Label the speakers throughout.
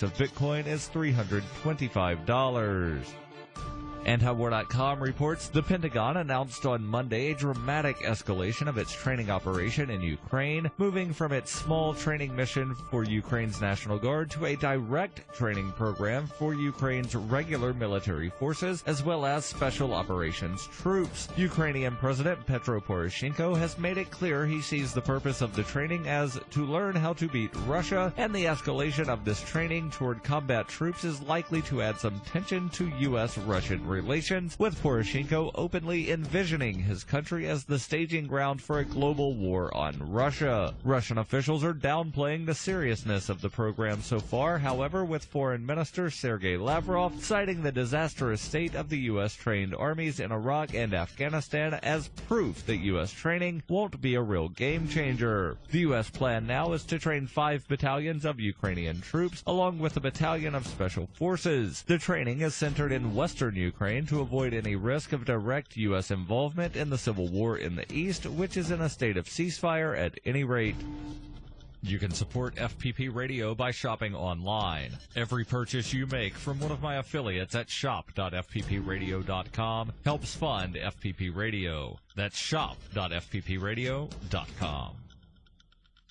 Speaker 1: of Bitcoin is $325. Antiwar.com reports the Pentagon announced on Monday a dramatic escalation of its training operation in Ukraine, moving from its small training mission for Ukraine's National Guard to a direct training program for Ukraine's regular military forces as well as special operations troops. Ukrainian President Petro Poroshenko has made it clear he sees the purpose of the training as to learn how to beat Russia, and the escalation of this training toward combat troops is likely to add some tension to U.S.-Russian relations, with Poroshenko openly envisioning his country as the staging ground for a global war on Russia. Russian officials are downplaying the seriousness of the program so far, however, with Foreign Minister Sergei Lavrov citing the disastrous state of the U.S.-trained armies in Iraq and Afghanistan as proof that U.S. training won't be a real game-changer. The U.S. plan now is to train 5 battalions of Ukrainian troops, along with a battalion of special forces. The training is centered in western Ukraine to avoid any risk of direct U.S. involvement in the civil war in the East, which is in a state of ceasefire at any rate. You can support FPP Radio by shopping online. Every purchase you make from one of my affiliates at shop.fppradio.com helps fund FPP Radio. That's shop.fppradio.com.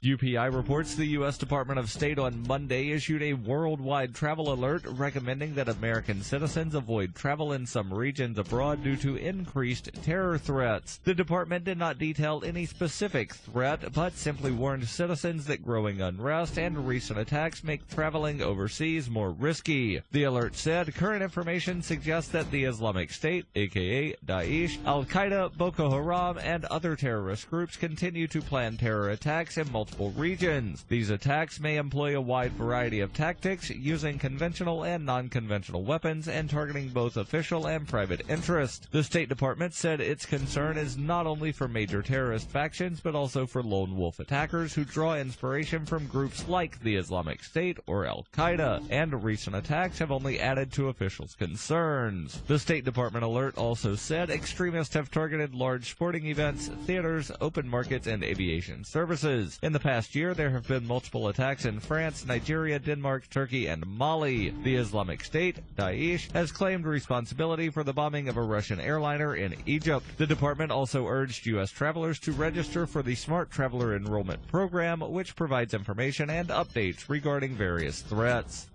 Speaker 1: UPI reports the U.S. Department of State on Monday issued a worldwide travel alert recommending that American citizens avoid travel in some regions abroad due to increased terror threats. The department did not detail any specific threat, but simply warned citizens that growing unrest and recent attacks make traveling overseas more risky. The alert said current information suggests that the Islamic State, aka Daesh, Al-Qaeda, Boko Haram, and other terrorist groups continue to plan terror attacks in multiple regions. These attacks may employ a wide variety of tactics, using conventional and non-conventional weapons and targeting both official and private interest. The State Department said its concern is not only for major terrorist factions but also for lone wolf attackers who draw inspiration from groups like the Islamic State or Al-Qaeda, and recent attacks have only added to officials' concerns. The State Department alert also said extremists have targeted large sporting events, theaters, open markets, and aviation services. In the past year, there have been multiple attacks in France, Nigeria, Denmark, Turkey, and Mali. The Islamic State, Daesh, has claimed responsibility for the bombing of a Russian airliner in Egypt. The department also urged U.S. travelers to register for the Smart Traveler Enrollment Program, which provides information and updates regarding various threats.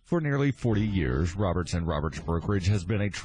Speaker 1: For nearly 40 years, Roberts & Roberts Brokerage has been a